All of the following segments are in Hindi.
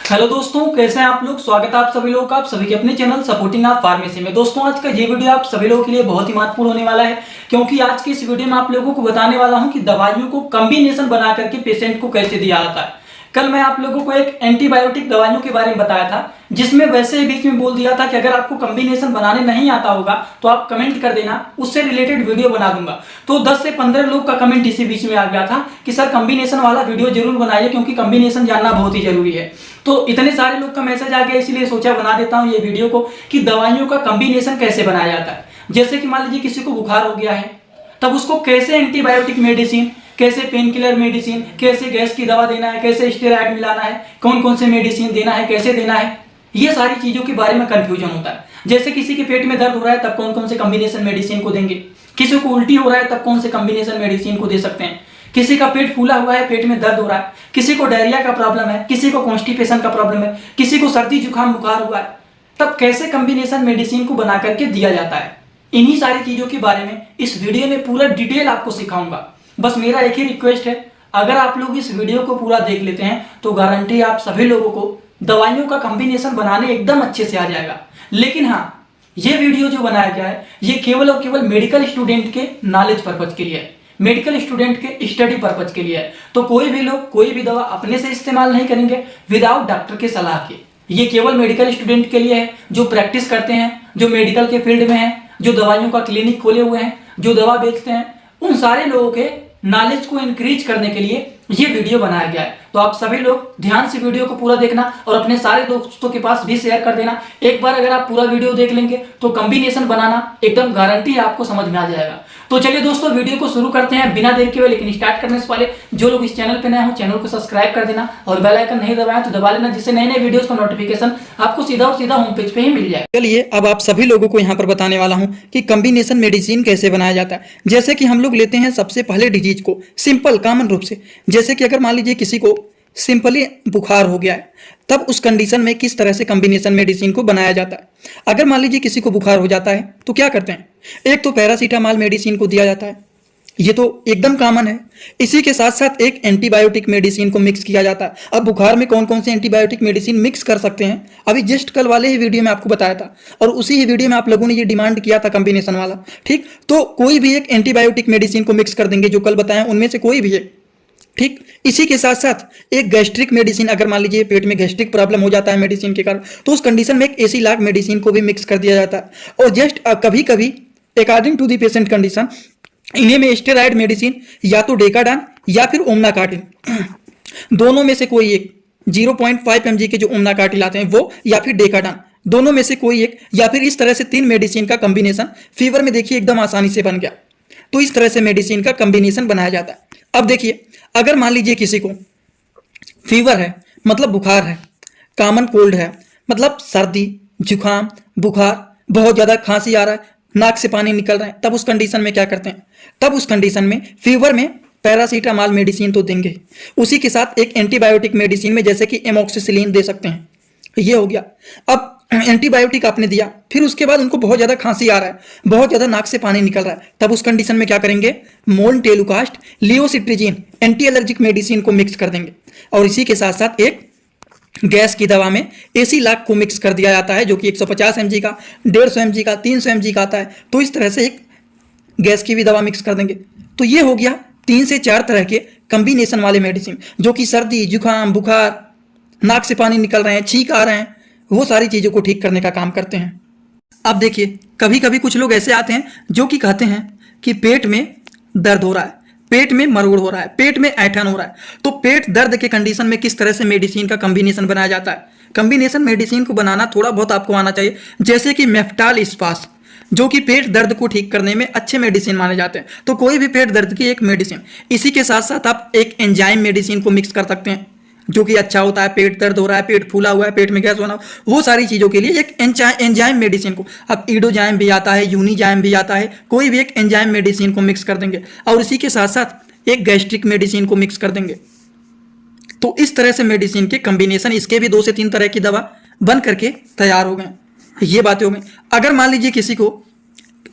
हेलो दोस्तों, कैसे हैं आप लोग। स्वागत है आप सभी लोगों का आप सभी के अपने चैनल सपोर्टिंग आप फार्मेसी में। दोस्तों, आज का ये वीडियो आप सभी लोगों के लिए बहुत ही महत्वपूर्ण होने वाला है, क्योंकि आज के इस वीडियो में आप लोगों को बताने वाला हूं कि दवाइयों को कॉम्बिनेशन बना करके पेशेंट को कैसे दिया जाता है। कल मैं आप लोगों को एक एंटीबायोटिक दवाइयों के बारे में बताया था, जिसमें वैसे ही बीच में बोल दिया था कि अगर आपको कॉम्बिनेशन बनाने नहीं आता होगा तो आप कमेंट कर देना, उससे रिलेटेड वीडियो बना दूंगा। तो 10 से 15 लोग का कमेंट इसी बीच में आ गया था कि सर कॉम्बिनेशन वाला वीडियो जरूर बनाइए, क्योंकि कॉम्बिनेशन जानना बहुत ही जरूरी है। तो इतने सारे लोग का मैसेज आ गया, इसलिए सोचा बना देता हूं ये वीडियो को कि दवाइयों का कॉम्बिनेशन कैसे बनाया जाता है। जैसे कि मान लीजिए किसी को बुखार हो गया है, तब उसको कैसे एंटीबायोटिक मेडिसिन, कैसे पेन किलर मेडिसिन, कैसे गैस की दवा देना है, कैसे स्टेरॉइड मिलाना है, कौन कौन से मेडिसिन देना है, कैसे देना है, ये सारी चीजों के बारे में कंफ्यूजन होता है। जैसे किसी के पेट में दर्द हो रहा है तब कौन कौन से कॉम्बिनेशन मेडिसिन को देंगे, किसी को उल्टी हो रहा है तब कौन से कॉम्बिनेशन मेडिसिन को दे सकते हैं, किसी का पेट फूला हुआ है, पेट में दर्द हो रहा है, किसी को डायरिया का प्रॉब्लम है, किसी को कॉन्स्टिपेशन का प्रॉब्लम है, किसी को सर्दी जुकाम बुखार हुआ है, तब कैसे कॉम्बिनेशन मेडिसिन को बना करके दिया जाता है। इन्हीं सारी चीजों के बारे में इस वीडियो में पूरा डिटेल आपको सिखाऊंगा। बस मेरा एक ही रिक्वेस्ट है, अगर आप लोग इस वीडियो को पूरा देख लेते हैं तो गारंटी आप सभी लोगों को दवाइयों का कॉम्बिनेशन बनाने एकदम अच्छे से आ जाएगा। लेकिन हाँ, ये वीडियो जो बनाया गया है ये केवल और केवल मेडिकल स्टूडेंट के नॉलेज पर्पज के लिए है, मेडिकल स्टूडेंट के स्टडी पर्पज के लिए है। तो कोई भी लोग कोई भी दवा अपने से इस्तेमाल नहीं करेंगे विदाउट डॉक्टर के सलाह के। ये केवल मेडिकल स्टूडेंट के लिए है जो प्रैक्टिस करते हैं, जो मेडिकल के फील्ड में हैं, जो दवाइयों का क्लिनिक खोले हुए हैं, जो दवा बेचते हैं, उन सारे लोगों के नॉलेज को इंक्रीज करने के लिए ये वीडियो बनाया गया है। तो आप सभी लोग ध्यान से वीडियो को पूरा देखना और अपने सारे दोस्तों के पास भी शेयर कर देना। एक बार अगर आप पूरा वीडियो देख लेंगे तो कॉम्बिनेशन बनाना एकदम गारंटी आपको समझ में आ जाएगा। तो चलिए दोस्तों, वीडियो को शुरू करते हैं बिना देर के हुए। लेकिन स्टार्ट करने से पहले जो लोग इस चैनल पे नए हो चैनल को सब्सक्राइब कर देना और बेल आइकन नहीं दबाया तो दबा लेना, जिससे नए नए वीडियोस का नोटिफिकेशन आपको सीधा और सीधा होम पेज पे ही मिल जाए। चलिए अब आप सभी लोगों को यहाँ पर बताने वाला हूँ कि कॉम्बिनेशन मेडिसिन कैसे बनाया जाता है। जैसे कि हम लोग लेते हैं सबसे पहले डिजीज को सिंपल कॉमन रूप से। जैसे कि अगर मान लीजिए किसी को सिंपली बुखार हो गया है, तब उस कंडीशन में किस तरह से कॉम्बिनेशन मेडिसिन को बनाया जाता है। अगर मान लीजिए किसी को बुखार हो जाता है तो क्या करते हैं, एक तो पैरासीटामॉल मेडिसिन को दिया जाता है, ये तो एकदम कॉमन है। इसी के साथ साथ एक एंटीबायोटिक मेडिसिन को मिक्स किया जाता है। अब बुखार में कौन कौन से एंटीबायोटिक मेडिसिन मिक्स कर सकते हैं, अभी जस्ट कल वाले ही वीडियो में आपको बताया था, और उसी ही वीडियो में आप लोगों ने ये डिमांड किया था कॉम्बिनेशन वाला। ठीक, तो कोई भी एक एंटीबायोटिक मेडिसिन को मिक्स कर देंगे, जो कल बताया उनमें से कोई भी है। ठीक, इसी के साथ साथ एक गैस्ट्रिक मेडिसिन, अगर मान लीजिए पेट में गैस्ट्रिक प्रॉब्लम हो जाता है मेडिसिन के कारण, तो उस कंडीशन में एक एसिलॉग मेडिसिन को भी मिक्स कर दिया जाता है। और जस्ट कभी कभी according to the patient condition इन्हें में स्टेरॉइड मेडिसिन या तो डेकाडान या फिर ओमनाकार्टिल, दोनों में से कोई एक, 0.5 mg के जो ओमनाकार्टिल आते हैं वो, या फिर डेकाडान, दोनों में से कोई एक, या फिर इस तरह से 3 मेडिसिन का कॉम्बिनेशन फीवर में देखिए एकदम आसानी से बन गया। तो इस तरह से मेडिसिन का कॉम्बिनेशन बनाया जाता है। अब देखिए, अगर मान लीजिए किसी को फीवर है, मतलब बुखार है, कॉमन कोल्ड है, मतलब सर्दी जुकाम बुखार, बहुत ज्यादा खांसी आ रहा है, नाक से पानी निकल रहा है, तब उस कंडीशन में क्या करते हैं, तब उस कंडीशन में फीवर में पैरासीटामॉल मेडिसिन तो देंगे, उसी के साथ एक एंटीबायोटिक मेडिसिन में जैसे कि एमोक्सिसिलिन दे सकते हैं। ये हो गया। अब एंटीबायोटिक आपने दिया, फिर उसके बाद उनको बहुत ज्यादा खांसी आ रहा है, बहुत ज्यादा नाक से पानी निकल रहा है, तब उस कंडीशन में क्या करेंगे, मोलटेलुकास्ट लियोसिट्रिजिन एंटी एलर्जिक मेडिसिन को मिक्स कर देंगे, और इसी के साथ साथ एक गैस की दवा में एसिलॉग को मिक्स कर दिया जाता है, जो कि 150 mg का, 150 mg का, 300 mg का आता है। तो इस तरह से एक गैस की भी दवा मिक्स कर देंगे। तो ये हो गया 3 से 4 तरह के कॉम्बिनेशन वाले मेडिसिन, जो कि सर्दी जुकाम बुखार, नाक से पानी निकल रहे हैं, छींक आ रहे हैं, वो सारी चीज़ों को ठीक करने का काम करते हैं। अब देखिए, कभी कभी कुछ लोग ऐसे आते हैं जो कि कहते हैं कि पेट में दर्द हो रहा है, पेट में मरोड़ हो रहा है, पेट में ऐंठन हो रहा है। तो पेट दर्द के कंडीशन में किस तरह से मेडिसिन का कॉम्बिनेशन बनाया जाता है। कॉम्बिनेशन मेडिसिन को बनाना थोड़ा बहुत आपको आना चाहिए, जैसे कि मेफ्टाल स्पास, जो कि पेट दर्द को ठीक करने में अच्छे मेडिसिन माने जाते हैं। तो कोई भी पेट दर्द की एक मेडिसिन, इसी के साथ साथ आप एक एंजाइम मेडिसिन को मिक्स कर सकते हैं, जो कि अच्छा होता है, पेट दर्द हो रहा है, पेट फूला हुआ है, पेट में गैस होना, वो सारी चीज़ों के लिए एक एंजाइम मेडिसिन को, अब ईडोजाइम भी आता है, यूनिजाइम भी आता है, कोई भी एक एंजाइम मेडिसिन को मिक्स कर देंगे, और इसी के साथ साथ एक गैस्ट्रिक मेडिसिन को मिक्स कर देंगे। तो इस तरह से मेडिसिन के कॉम्बिनेशन, इसके भी 2 से 3 तरह की दवा बन करके तैयार हो गए। ये बातें हो गई। अगर मान लीजिए किसी को,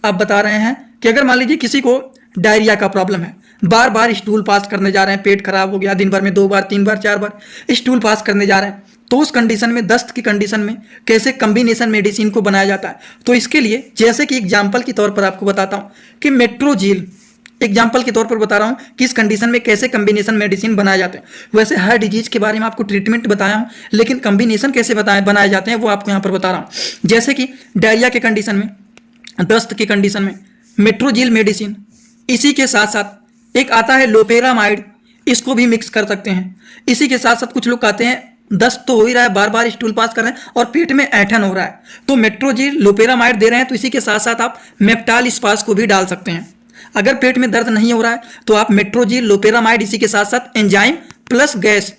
आप बता रहे हैं कि अगर मान लीजिए किसी को डायरिया का प्रॉब्लम है, बार बार स्टूल पास करने जा रहे हैं, पेट खराब हो गया, दिन भर में 2 बार 3 बार 4 बार स्टूल पास करने जा रहे हैं, तो उस कंडीशन में, दस्त की कंडीशन में कैसे कम्बिनेशन मेडिसिन को बनाया जाता है। तो इसके लिए जैसे कि एग्जाम्पल के तौर पर आपको बताता हूँ कि मेट्रोजील, एग्जाम्पल के तौर पर बता रहा हूँ कि इस कंडीशन में कैसे कम्बिनेशन मेडिसिन बनाए जाते हैं। वैसे हर डिजीज के बारे में आपको ट्रीटमेंट बताया हूँ, लेकिन कम्बिनेशन कैसे बनाए जाते हैं वो आपको यहाँ पर बता रहा हूँ। जैसे कि डायरिया के कंडीशन में, दस्त की कंडीशन में मेट्रोजील मेडिसिन, इसी के साथ साथ एक आता है लोपेरामाइड, इसको भी मिक्स कर सकते हैं। इसी के साथ साथ कुछ लोग कहते हैं दस्त तो हो ही रहा है, बार बार स्टूल पास कर रहे हैं और पेट में ऐंठन हो रहा है, तो मेट्रोजील लोपेरामाइड दे रहे हैं, तो इसी के साथ साथ आप मेप्टाल स्पास को भी डाल सकते हैं। अगर पेट में दर्द नहीं हो रहा है तो आप मेट्रोजील लोपेरामाइड, इसी के साथ साथ एंजाइम प्लस गैस,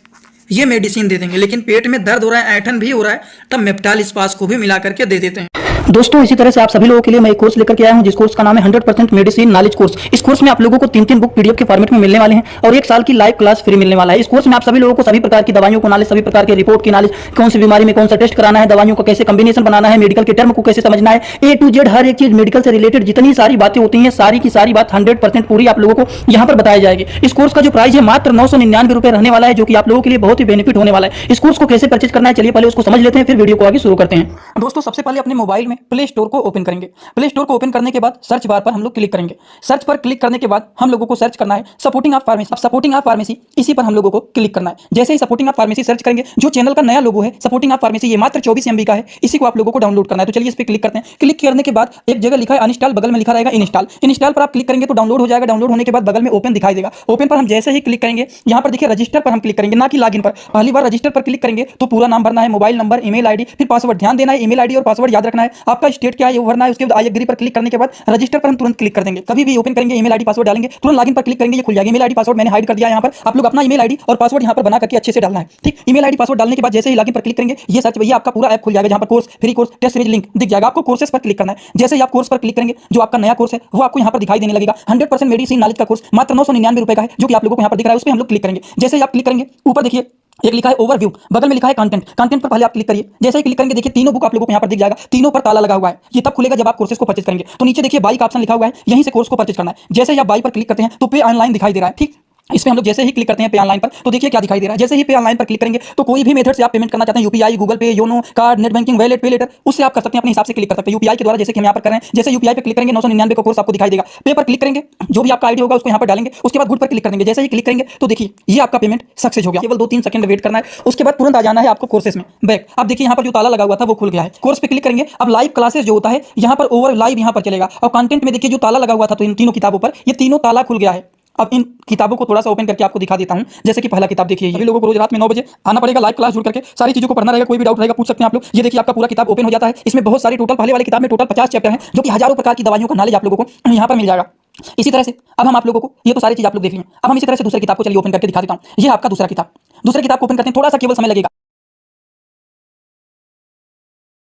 ये मेडिसिन दे देंगे। लेकिन पेट में दर्द हो रहा है, ऐंठन भी हो रहा है, तब मेप्टाल स्पास को भी मिला करके दे देते हैं। दोस्तों इसी तरह से आप सभी लोगों के लिए मैं एक कोर्स लेकर के आया हूं, जिस कोर्स का नाम है 100% मेडिसिन नॉलेज कोर्स। इस कोर्स में आप लोगों को 3-3 बुक पीडीएफ के फॉर्मेट में मिलने वाले हैं और 1 साल की लाइव क्लास फ्री मिलने वाला है। इस कोर्स में आप सभी लोगों को सभी प्रकार की दवाइयों को नॉलेज, सभी प्रकार के रिपोर्ट की नॉलेज, कौन सी बीमारी में कौन सा टेस्ट कराना है, दवाइयों का कैसे कॉम्बिनेशन बनाना है, मेडिकल के टर्म को कैसे समझना है, A to Z हर एक चीज मेडिकल से रिलेटेड जितनी सारी बातें होती हैं, सारी की सारी बात 100% पूरी आप लोगों को यहाँ पर बताई जाएगी। इस कोर्स का जो प्राइस है मात्र 999 रुपए रहने वाला है, जो कि आप लोगों के लिए बहुत ही बेनिफिट होने वाला है। इस कोर्स को कैसे परचेज करना है, चलिए पहले उसको समझ लेते हैं, फिर वीडियो को आगे शुरू करते हैं। दोस्तों सबसे पहले अपने मोबाइल में प्ले स्टोर को ओपन करेंगे। प्ले स्टोर को ओपन करने के बाद सर्च बार पर हम लोग क्लिक करेंगे। सर्च पर क्लिक करने के बाद हम लोगों को सर्च करना है supporting of pharmacy. Supporting of pharmacy, इसी पर हम लोगों को क्लिक करना है। जैसे ही सपोर्टिंग ऑफ फार्मेसी सर्च करेंगे, जो चैनल का नया लोगो है सपोर्टिंग ऑफ फार्मेसी, ये मात्र 24 MB का है, इसी को आप लोगों को डाउनलोड करना है। तो चलिए इस पर क्लिक करते हैं। क्लिक करने के बाद एक जगह लिखा है अनइंस्टॉल, बगल में लिखा रहेगा इंस्टॉल। इंस्टॉल पर आप क्लिक करेंगे तो डाउनलोड हो जाएगा। डाउनलोड होने के बाद बगल में ओपन दिखाई देगा। ओपन पर हम जैसे ही क्लिक करेंगे, यहाँ पर देखिए रजिस्टर पर हम क्लिक करेंगे, ना कि लॉगिन पर। पहली बार रजिस्टर पर क्लिक करेंगे तो पूरा नाम भरना है, मोबाइल नंबर, ईमेल आईडी, फिर पासवर्ड। ध्यान देना है ईमेल आईडी और पासवर्ड याद रखना है। आपका स्टेट क्या है वो भरना है। उसके बाद आई एग्री पर क्लिक करने के बाद रजिस्टर पर हम तुरंत क्लिक कर देंगे। कभी भी ओपन करेंगे ईमेल आईडी पासवर्ड डालेंगे, तुरंत लॉगिन पर क्लिक करेंगे, ये खुल जाएगा। ईमेल आईडी पासवर्ड मैंने हाइड कर दिया। यहाँ पर आप लोग अपना ईमेल आईडी और पासवर्ड यहाँ पर बना करके अच्छे से डालना है, ठीक। ईमेल आईडी पासवर्ड डालने के बाद जैसे ही लॉगिन पर क्लिक करेंगे, ये सर्च भैया आपका पूरा ऐप खुल जाएगा, जहाँ पर course, free course, test series link दिख जाएगा। आपको कोर्सेस पर क्लिक करना है। जैसे ही आप कोर्स पर क्लिक करेंगे, जो आपका नया कोर्स है वो आपको यहाँ पर दिखाई देने लगेगा। 100% मेडिसिन नॉलेज का कोर्स मात्र 999 रुपए का है, जो कि आप लोगों को यहाँ पर दिख रहा है। उस पर हम लोग क्लिक करेंगे। जैसे ही आप क्लिक करेंगे, ऊपर देखिए एक लिखा है ओवरव्यू, बगल में लिखा है कंटेंट। कंटेंट पर पहले आप क्लिक करिए। जैसे ही क्लिक करेंगे, देखिए तीनों बुक आप लोगों को यहाँ पर दिख जाएगा। तीनों पर ताला लगा हुआ है। ये तब खुलेगा जब आप कोर्सेज को परचेज करेंगे। तो नीचे देखिए बाई का ऑप्शन लिखा हुआ है, यहीं से कोर्स को परचेज करना है। जैसे ही आप बाई पर क्लिक करते हैं तो पे ऑनलाइन दिखाई दे रहा है, ठीक। इस पे हम लोग जैसे ही क्लिक करते हैं पे ऑनलाइन पर, तो देखिए क्या दिखाई दे रहा है। जैसे ही पे ऑनलाइन पर क्लिक करेंगे तो कोई भी मेथड से आप पेमेंट करना चाहते हैं, यूपीआई, गूगल पे, YONO, card, net banking, wallet, पे लेटर, उससे आप कर सकते हैं। अपने हिसाब से क्लिक कर सकते हैं यूपीआई के द्वारा, जैसे कि हम यहाँ पर कर रहे हैं। जैसे यूपीआई पे क्लिक करेंगे 999 का कोर्स आपको दिखाई देगा। पे पर क्लिक करेंगे, जो भी आपका आईडी होगा उसको यहाँ पर डालेंगे। उसके बाद गुड पर क्लिक कर देंगे। जैसे ही क्लिक करेंगे तो देखिए ये आपका पेमेंट सक्सेस हो गया। केवल 2-3 सेकंड वेट करना है, उसके बाद तुरंत आ जाना है आपको कोर्सेज में बैक। अब देखिए यहाँ पर जो ताला लगा हुआ था वो खुल गया है। कोर्स पे क्लिक करेंगे, अब लाइव क्लासेस जो होता है यहाँ पर ओवर लाइव यहाँ पर चलेगा। और कंटेंट में देखिए जो ताला लगा हुआ था तो इन तीनों किताबों पर, ये तीनों ताला खुल गया है। अब इन किताबों को थोड़ा सा ओपन करके आपको दिखा देता हूं। जैसे कि पहला किताब देखिए, सभी लोगों को रोज रात में 9 बजे आना पड़ेगा, लाइव क्लास जुड़ करके सारी चीजों को पढ़ना रहेगा। कोई भी डाउट रहेगा पूछ सकते हैं आप लोग। ये देखिए आपका पूरा किताब ओपन हो जाता है। इसमें बहुत सारी टोटल, पहले वाली किताब में टोटल 50 चैप्टर हैं, जो कि हजारों प्रकार की दवाइयों का नॉलेज आप लोगों को यहाँ पर मिल जाएगा। इसी तरह से अब हम आप लोगों को, ये तो सारी चीज आप लोग देख लें। अब हम इसी तरह से दूसरी किताब को चलिए ओपन करके दिखा देता हूँ। ये आपका दूसरा किताब। दूसरी किताब को ओपन करते हैं, थोड़ा सा केवल समय लगेगा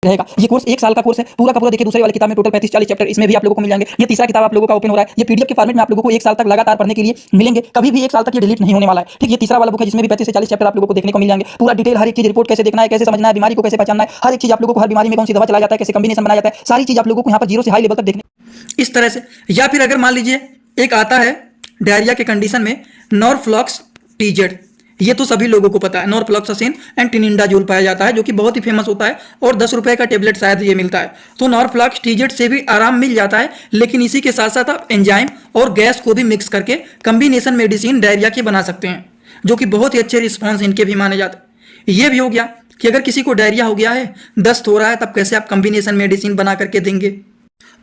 रहेगा। ये कोर्स 1 साल का कोर्स है पूरा का पूरा। देखिए दूसरे वाली किताब में टोटल 35-40 चैप्टर इसमें भी आप लोगों को मिल जाएंगे। ये तीसरा किताब आप लोगों का ओपन हो रहा है। ये पीडीएफ के फॉर्मेट में आप लोगों को 1 साल तक लगातार पढ़ने के लिए मिलेंगे। कभी भी 1 साल तक ये डिलीट नहीं होने वाला है, ठीक। ये तीसरा वाला बुक है जिसमें भी 35 से 40 चैप्टर आप लोगों को देखने को मिल जाएंगे। पूरा डिटेल हर एक चीज, रिपोर्ट कैसे देखना है, कैसे समझना है, बीमारी को कैसे पहचानना है, हर एक चीज आप लोगों को, हर बीमारी में कौन सी दवा चलाया जाता है, कैसे कॉम्बिनेशन बनाया जाता है, सारी चीज आप लोगों को यहाँ पर 0 से हाई लेवल तक देखने इस तरह से। या फिर अगर मान लीजिए एक आता है डायरिया के कंडीशन में नॉरफ्लॉक्स टीजेड, ये तो सभी लोगों को पता है। नॉरफ्लॉक्सासिन एंड टिनिडाजोल पाया जाता है, जो कि बहुत ही फेमस होता है और 10 रुपए का टेबलेट शायद ये मिलता है। तो नॉरफ्लॉक्स टीजेड से भी आराम मिल जाता है, लेकिन इसी के साथ साथ आप एंजाइम और गैस को भी मिक्स करके कम्बिनेशन मेडिसिन डायरिया के बना सकते हैं, जो कि बहुत ही अच्छे रिस्पॉन्स इनके भी माने जाते हैं। ये भी हो गया कि अगर किसी को डायरिया हो गया है, दस्त हो रहा है, तब कैसे आप कम्बिनेशन मेडिसिन बना करके देंगे।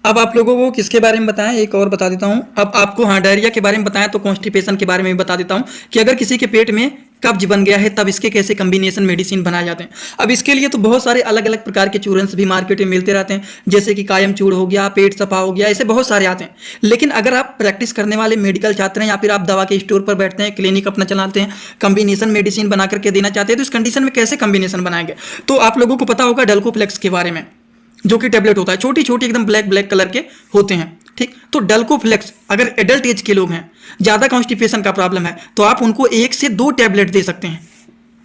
अब आप लोगों को किसके बारे में बताएं, एक और बता देता हूं। अब आपको डायरिया के बारे में बताएं तो कॉन्स्टिपेशन के बारे में भी बता देता हूं कि अगर किसी के पेट में कब्ज बन गया है तब इसके कैसे कम्बिनेशन मेडिसिन बनाए जाते हैं। अब इसके लिए तो बहुत सारे अलग अलग प्रकार के चूरन्स भी मार्केट में मिलते रहते हैं, जैसे कि कायम चूड़ हो गया, पेट सफा हो गया, ऐसे बहुत सारे आते हैं। लेकिन अगर आप प्रैक्टिस करने वाले मेडिकल छात्र हैं या फिर आप दवा के स्टोर पर बैठते हैं, क्लिनिक अपना चलाते हैं, कम्बिनेशन मेडिसिन बना करके देना चाहते हैं, तो इस कंडीशन में कैसे कम्बिनेशन बनाएंगे। तो आप लोगों को पता होगा डल्कोफ्लेक्स के बारे में, जो कि टेबलेट होता है, छोटी छोटी एकदम ब्लैक कलर के होते हैं, ठीक। तो डल्कोफ्लेक्स अगर एडल्ट एज के लोग हैं, ज़्यादा कॉन्स्टिपेशन का प्रॉब्लम है, तो आप उनको 1 से 2 टैबलेट दे सकते हैं।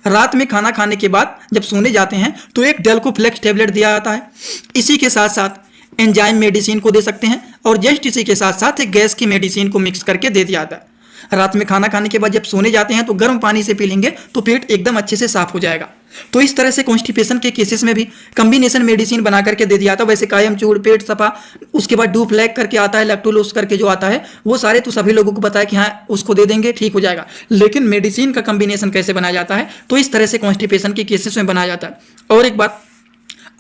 रात में खाना खाने के बाद जब सोने जाते हैं तो एक डल्कोफ्लेक्स टैबलेट दिया जाता है। इसी के साथ साथ एंजाइम मेडिसिन को दे सकते हैं और जस्ट इसी के साथ साथ एक गैस की मेडिसिन को मिक्स करके दे दिया जाता है। रात में खाना खाने के बाद जब सोने जाते हैं तो गर्म पानी से पी लेंगे तो पेट एकदम अच्छे से साफ हो जाएगा। तो इस तरह से कॉन्स्टिपेशन के केसेस में भी कॉम्बिनेशन मेडिसिन बना करके दे दिया था। वैसे कायम चूड़, पेट सफा, उसके बाद डूप लैक करके आता है, लैक्टोलोस करके जो आता है, वो सारे तो सभी लोगों को पता है कि हाँ उसको दे देंगे ठीक हो जाएगा। लेकिन मेडिसिन का कॉम्बिनेशन कैसे बनाया जाता है, तो इस तरह से कॉन्स्टिपेशन के केसेस में बनाया जाता है। और एक बात,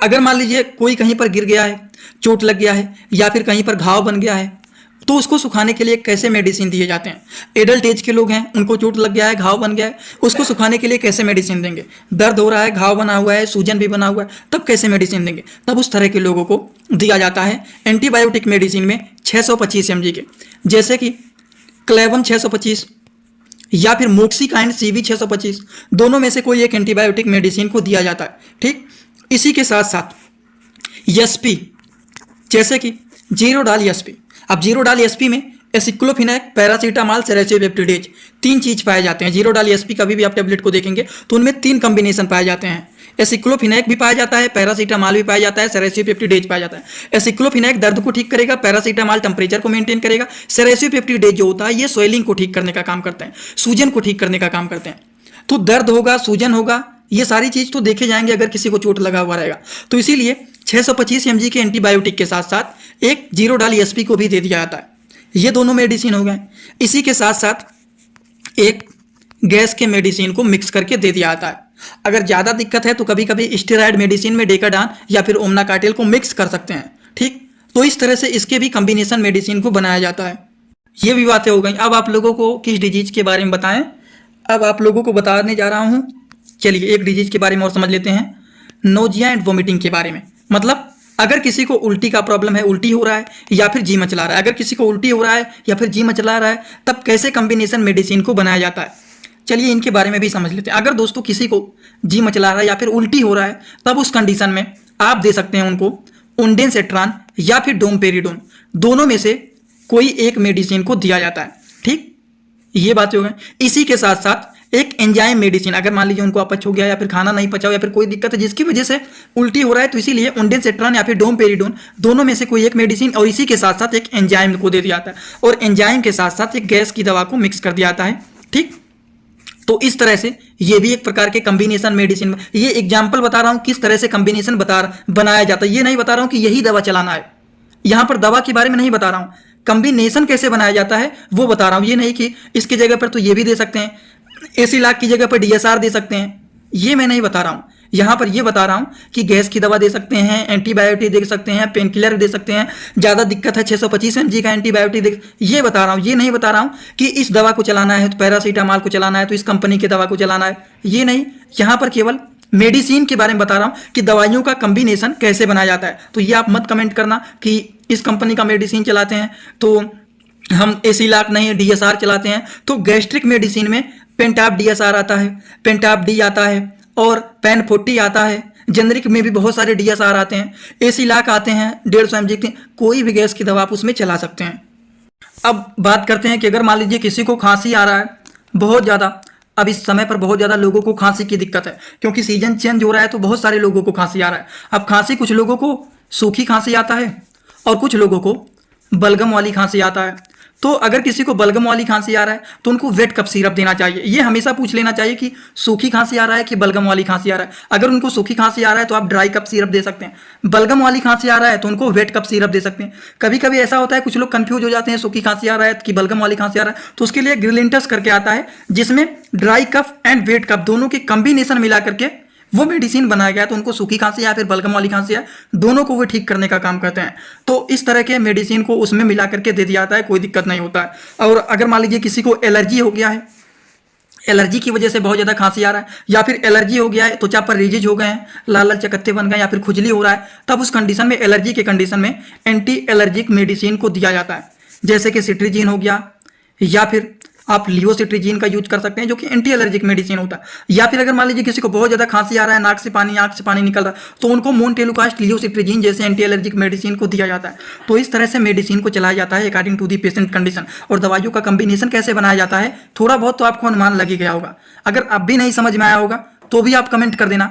अगर मान लीजिए कोई कहीं पर गिर गया है, चोट लग गया है या फिर कहीं पर घाव बन गया है, तो उसको सुखाने के लिए कैसे मेडिसिन दिए जाते हैं। एडल्ट एज के लोग हैं, उनको चोट लग गया है, घाव बन गया है, उसको सुखाने के लिए कैसे मेडिसिन देंगे। दर्द हो रहा है, घाव बना हुआ है, सूजन भी बना हुआ है, तब कैसे मेडिसिन देंगे। तब उस तरह के लोगों को दिया जाता है एंटीबायोटिक मेडिसिन में 625 mg के, जैसे कि क्लेवन 625 या फिर मोक्सीकाइन CV 625, दोनों में से कोई एक एंटीबायोटिक मेडिसिन को दिया जाता है। ठीक, इसी के साथ साथ एसपी, जैसे कि जीरोडाल एसपी। अब जीरोडाल एसपी में एसिक्लोफिनैक, पैरासीटामॉल, सेरेसियोपेप्टिडेज, 3 चीज पाए जाते हैं। जीरोडाल एसपी कभी भी आप टेबलेट को देखेंगे तो उनमें 3 कॉम्बिनेशन पाए जाते हैं। एसिक्लोफिनैक भी पाया जाता है, पैरासीटामॉल भी पाया जाता है, सेरेसियोपेप्टिडेज पाया जाता है। एसिक्लोफिनैक दर्द को ठीक करेगा, पैरासीटामॉल टेम्परेचर को मेंटेन करेगा, सेरेसियोपेप्टिडेज जो होता है ये स्वेलिंग को ठीक करने का काम करते हैं, सूजन को ठीक करने का काम करते हैं। तो दर्द होगा, सूजन होगा, ये सारी चीज तो देखे जाएंगे अगर किसी को चोट लगा हुआ रहेगा। तो इसीलिए 625 mg के एंटीबायोटिक के साथ साथ एक जीरोडाल एसपी को भी दे दिया जाता है। ये दोनों मेडिसिन हो गए। इसी के साथ साथ एक गैस के मेडिसिन को मिक्स करके दे दिया जाता है। अगर ज़्यादा दिक्कत है तो कभी कभी स्टेरॉयड मेडिसिन में डेकाडान या फिर ओमनाकार्टेल को मिक्स कर सकते हैं। ठीक, तो इस तरह से इसके भी कॉम्बिनेशन मेडिसिन को बनाया जाता है। ये भी बातें हो गई। अब आप लोगों को किस डिजीज के बारे में बताएं, अब आप लोगों को बताने जा रहा हूँ। चलिए एक डिजीज के बारे में और समझ लेते हैं, नोजिया एंड वोमिटिंग के बारे में। मतलब अगर किसी को उल्टी का प्रॉब्लम है, उल्टी हो रहा है या फिर जी मचला रहा है, अगर किसी को उल्टी हो रहा है या फिर जी मचला रहा है, तब कैसे कॉम्बिनेशन मेडिसिन को बनाया जाता है। चलिए इनके बारे में भी समझ लेते हैं। अगर दोस्तों किसी को जी मचला रहा है या फिर उल्टी हो रहा है, तब उस कंडीशन में आप दे सकते हैं उनको ओंडेनसेट्रान या फिर डोमपेरिडोन, दोनों में से कोई एक मेडिसिन को दिया जाता है। ठीक, ये बातें हो गई। इसी के साथ साथ एक एंजाइम मेडिसिन, अगर मान लीजिए उनको अपच हो गया या फिर खाना नहीं पचा या फिर कोई दिक्कत है जिसकी वजह से उल्टी हो रहा है, तो इसीलिए ओंडेनसेट्रान या फिर डोमपेरिडोन, दोनों में से कोई एक मेडिसिन और इसी के साथ साथ एक एंजाइम को दे दिया जाता है। और एंजाइम के साथ साथ एक गैस की दवा को मिक्स कर दिया जाता है। ठीक, तो इस तरह से ये भी एक प्रकार के कॉम्बिनेशन मेडिसिन। ये एग्जाम्पल बता रहा हूँ किस तरह से कॉम्बिनेशन बनाया जाता है। ये नहीं बता रहा हूँ कि यही दवा चलाना है, यहाँ पर दवा के बारे में नहीं बता रहा हूँ, कॉम्बिनेशन कैसे बनाया जाता है वो बता रहा हूँ। ये नहीं कि इसकी जगह पर तो ये भी दे सकते हैं, एसिलाक की जगह पर DSR दे सकते हैं, ये मैं नहीं बता रहा हूँ। यहाँ पर ये बता रहा हूँ कि गैस की दवा दे सकते हैं, एंटीबायोटिक दे सकते हैं, पेन किलर दे सकते हैं, ज़्यादा दिक्कत है 625 mg का एंटीबायोटिक दे, ये बता रहा हूँ। ये नहीं बता रहा हूँ कि इस दवा को चलाना है तो पैरासीटामॉल को चलाना है तो इस कंपनी की दवा को चलाना है, ये नहीं। यहाँ पर केवल मेडिसिन के बारे में बता रहा हूँ कि दवाइयों का कॉम्बिनेशन कैसे बनाया जाता है। तो ये आप मत कमेंट करना कि इस कंपनी का मेडिसिन चलाते हैं तो हम एसिलाक नहीं DSR चलाते हैं। तो गैस्ट्रिक मेडिसिन में पेंटाप DSR आता है, पेंटाप डी आता है और पेन 40 आता है। जेनरिक में भी बहुत सारे DSR आते हैं, एसिलाक आते हैं 150 mg के, कोई भी गैस की दवा आप उसमें चला सकते हैं। अब बात करते हैं कि अगर मान लीजिए किसी को खांसी आ रहा है बहुत ज़्यादा, अब इस समय पर बहुत ज़्यादा लोगों को खांसी की दिक्कत है क्योंकि सीजन चेंज हो रहा है, तो बहुत सारे लोगों को खांसी आ रहा है। अब खांसी कुछ लोगों को सूखी खांसी आता है और कुछ लोगों को बलगम वाली खांसी आता है। तो अगर किसी को बलगम वाली खांसी आ रहा है तो उनको वेट कफ सिरप देना चाहिए। ये हमेशा पूछ लेना चाहिए कि सूखी खांसी आ रहा है कि बलगम वाली खांसी आ रहा है। अगर उनको सूखी खांसी आ रहा है तो आप ड्राई कफ सिरप दे सकते हैं, बलगम वाली खांसी आ रहा है तो उनको वेट कफ सिरप दे सकते हैं। कभी कभी ऐसा होता है कुछ लोग कंफ्यूज हो जाते हैं, सूखी खांसी आ रहा है कि बलगम वाली खांसी आ रहा है, तो उसके लिए ग्रिलिंटस करके आता है जिसमें ड्राई कफ एंड वेट कफ दोनों के कॉम्बिनेशन मिला करके वो मेडिसिन बनाया गया है। तो उनको सूखी खांसी या फिर बलगम वाली खांसी है, दोनों को वो ठीक करने का काम करते हैं। तो इस तरह के मेडिसिन को उसमें मिला करके दे दिया जाता है, कोई दिक्कत नहीं होता है। और अगर मान लीजिए किसी को एलर्जी हो गया है, एलर्जी की वजह से बहुत ज़्यादा खांसी आ रहा है या फिर एलर्जी हो गया है, त्वचा पर रिजिज हो गए हैं, लाल लाल चकत्ते बन गए या फिर खुजली हो रहा है, तब उस कंडीशन में, एलर्जी के कंडीशन में एंटी एलर्जिक मेडिसिन को दिया जाता है। जैसे कि सिट्रीजिन हो गया या फिर आप लियोसिट्रीजिन का यूज कर सकते हैं जो कि एंटी एलर्जिक मेडिसिन होता है। या फिर अगर मान लीजिए किसी को बहुत ज़्यादा खांसी आ रहा है, नाक से पानी, आंख से पानी निकल रहा है, तो उनको मोन्टेलुकास्ट लियोसिट्रीजिन जैसे एंटी एलर्जिक मेडिसिन को दिया जाता है। तो इस तरह से मेडिसिन को चलाया जाता है according to the patient condition. और दवाइयों का कॉम्बिनेशन कैसे बनाया जाता है थोड़ा बहुत तो आपको अनुमान लग ही गया होगा। अगर अब भी नहीं समझ में आया होगा तो भी आप कमेंट कर देना,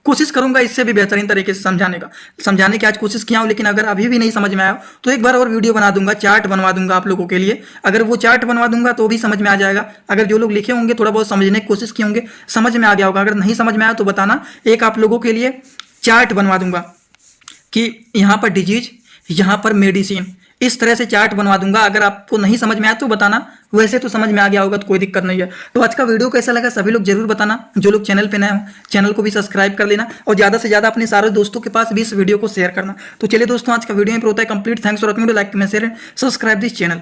कोशिश करूंगा इससे भी बेहतरीन तरीके से समझाने की आज कोशिश किया हूं, लेकिन अगर अभी भी नहीं समझ में आया तो एक बार और वीडियो बना दूंगा, चार्ट बनवा दूंगा आप लोगों के लिए। अगर वो चार्ट बनवा दूंगा तो भी समझ में आ जाएगा। अगर जो लोग लिखे होंगे थोड़ा बहुत समझने की कोशिश किए होंगे समझ में आ गया होगा। अगर नहीं समझ में आया तो बताना, एक आप लोगों के लिए चार्ट बनवा दूंगा कि यहाँ पर डिजीज, यहाँ पर मेडिसिन, इस तरह से चार्ट बनवा दूंगा। अगर आपको नहीं समझ में आया तो बताना, वैसे तो समझ में आ गया होगा तो कोई दिक्कत नहीं है। तो आज का वीडियो कैसा लगा सभी लोग जरूर बताना। जो लोग चैनल पे नए हो चैनल को भी सब्सक्राइब कर लेना और ज़्यादा से ज़्यादा अपने सारे दोस्तों के पास भी इस वीडियो को शेयर करना। तो चलिए दोस्तों, आज का वीडियो यहाँ पर होता है complete. Thanks for watching, like comment share subscribe this channel.